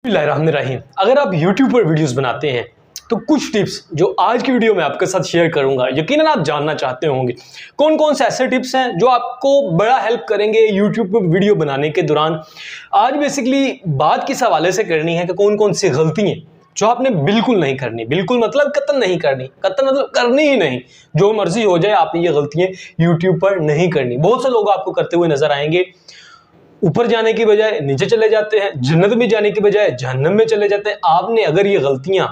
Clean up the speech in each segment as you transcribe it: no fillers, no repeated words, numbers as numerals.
बिस्मिल्लाहिर्रहमानिर्रहीम। अगर आप YouTube पर वीडियोस बनाते हैं तो कुछ टिप्स जो आज की वीडियो में आपके साथ शेयर करूंगा, यकीनन आप जानना चाहते होंगे कौन कौन से ऐसे टिप्स हैं जो आपको बड़ा हेल्प करेंगे YouTube पर वीडियो बनाने के दौरान। आज बेसिकली बात किस हवाले से करनी है कि कौन कौन सी गलतियां जो आपने बिल्कुल नहीं करनी, बिल्कुल मतलब कतई नहीं करनी, कतई मतलब करनी ही नहीं, जो मर्जी हो जाए आपने ये गलतियां YouTube पर नहीं करनी। बहुत से लोग आपको करते हुए नजर आएंगे, ऊपर जाने की बजाय नीचे चले जाते हैं, जन्नत में जाने की बजाय जहन्नम में चले जाते हैं। आपने अगर ये गलतियां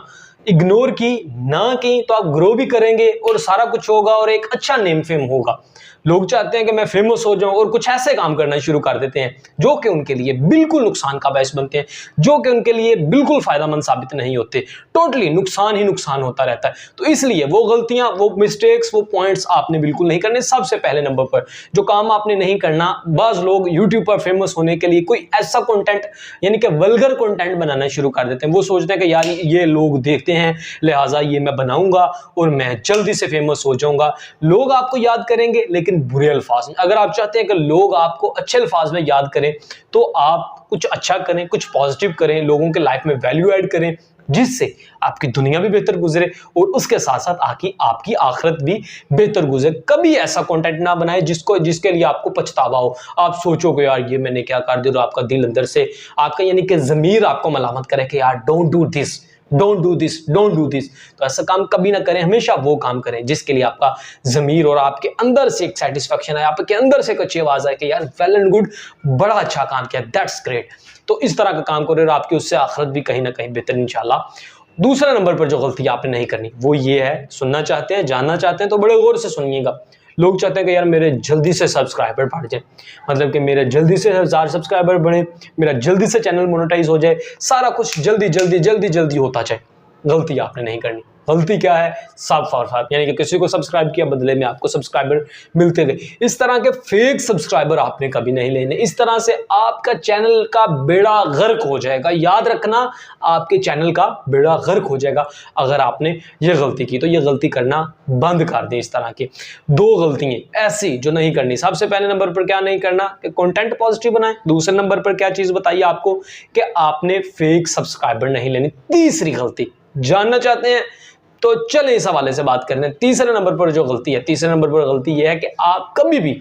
इग्नोर की ना की तो आप ग्रो भी करेंगे और सारा कुछ होगा और एक अच्छा नेम फेम होगा। लोग चाहते हैं कि मैं फेमस हो जाऊं और कुछ ऐसे काम करना शुरू कर देते हैं जो कि उनके लिए बिल्कुल नुकसान का बायस बनते हैं, जो कि उनके लिए बिल्कुल फायदेमंद साबित नहीं होते। टोटली नुकसान ही नुकसान होता रहता है। तो इसलिए वो गलतियां, वो मिस्टेक्स, वो पॉइंट्स आपने बिल्कुल नहीं करने। सबसे पहले नंबर पर जो काम आपने नहीं करना, बाज लोग यूट्यूब पर फेमस होने के लिए कोई ऐसा कंटेंट यानी कि वल्गर कंटेंट बनाना शुरू कर देते हैं। वो सोचते हैं कि यार ये लोग देखते हैं लिहाजा ये मैं बनाऊंगा और मैं जल्दी से फेमस हो जाऊंगा। लोग आपको याद करेंगे लेकिन बुरे अल्फाज में। अगर आप चाहते हैं कि लोग आपको अच्छे अल्फाज में याद करें तो आप कुछ अच्छा करें, कुछ पॉजिटिव करें, लोगों के लाइफ में वैल्यू ऐड करें जिससे आपकी दुनिया भी बेहतर गुजरे और उसके साथ साथ आपकी आखिरत भी बेहतर गुजरे। कभी ऐसा कंटेंट ना बनाए जिसके लिए आपको पछतावा हो। आप सोचोगे यार ये मैंने क्या कर दिया, और आपका दिल अंदर से आपका यानी कि ज़मीर आपको मलामत करे कि यार don't do this, don't do this, don't do this. तो ऐसा काम कभी ना करें, हमेशा वो काम करें जिसके लिए आपका ज़मीर और आपके अंदर से एक सेटिस्फेक्शन है, आपके अंदर से एक अच्छी आवाज़ है कि यार वेल एंड गुड, बड़ा अच्छा काम किया, दैट्स ग्रेट। तो इस तरह का काम करें और आपकी उससे आखिरत भी कहीं ना कहीं बेहतर इंशाल्लाह। दूसरा नंबर पर जो गलती आपने नहीं करनी वो ये है, सुनना चाहते हैं, जानना चाहते हैं तो बड़े गौर से सुनिएगा। लोग चाहते हैं कि यार मेरे जल्दी से सब्सक्राइबर बढ़ जाए, मतलब कि मेरे जल्दी से 1000 सब्सक्राइबर बढ़े, मेरा जल्दी से चैनल मोनेटाइज हो जाए, सारा कुछ जल्दी जल्दी जल्दी जल्दी होता जाए। गलती आपने नहीं करनी। गलती क्या है? साफ और साफ, यानी कि किसी को सब्सक्राइब किया, बदले में आपको सब्सक्राइबर मिलते गए। इस तरह के फेक सब्सक्राइबर आपने कभी नहीं लेने। इस तरह से आपका चैनल का बेड़ा गर्क हो जाएगा। याद रखना, आपके चैनल का बेड़ा गर्क हो जाएगा अगर आपने ये गलती की। तो ये गलती करना बंद कर दें। इस तरह की दो गलतियां ऐसी जो नहीं करनी। सबसे पहले नंबर पर क्या नहीं करना कि कंटेंट पॉजिटिव बनाएं। दूसरे नंबर पर क्या चीज बताइए आपको कि आपने फेक सब्सक्राइबर नहीं लेनी। तीसरी गलती जानना चाहते हैं तो चलें इस हवाले से बात करने। तीसरे नंबर पर जो गलती है, तीसरे नंबर पर गलती यह है कि आप कभी भी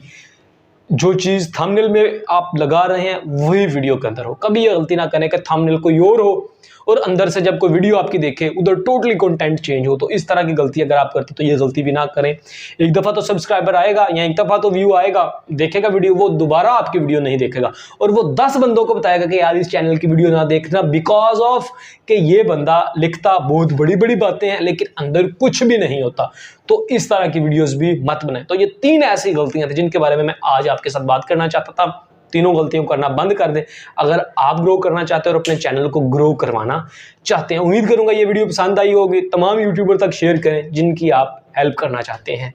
जो चीज थंबनेल में आप लगा रहे हैं वही वीडियो के अंदर हो। कभी ये गलती ना करें कि थंबनेल कोई और हो और अंदर से जब कोई वीडियो आपकी देखे उधर टोटली कंटेंट चेंज हो। तो इस तरह की गलती अगर आप करते तो ये गलती भी ना करें। एक दफा तो सब्सक्राइबर आएगा या एक दफा तो व्यू आएगा, देखेगा वीडियो, वो दोबारा आपकी वीडियो नहीं देखेगा और वो 10 बंदों को बताएगा कि यार इस चैनल की वीडियो ना देखना, बिकॉज ऑफ कि ये बंदा लिखता बहुत बड़ी बड़ी बातें हैं लेकिन अंदर कुछ भी नहीं होता। तो इस तरह की वीडियोस भी मत बनाएं। तो ये 3 ऐसी गलतियां थी जिनके बारे में मैं आज आपके साथ बात करना चाहता था। तीनों गलतियों को करना बंद कर दें अगर आप ग्रो करना चाहते हैं और अपने चैनल को ग्रो करवाना चाहते हैं। उम्मीद करूंगा ये वीडियो पसंद आई होगी। तमाम यूट्यूबर तक शेयर करें जिनकी आप हेल्प करना चाहते हैं।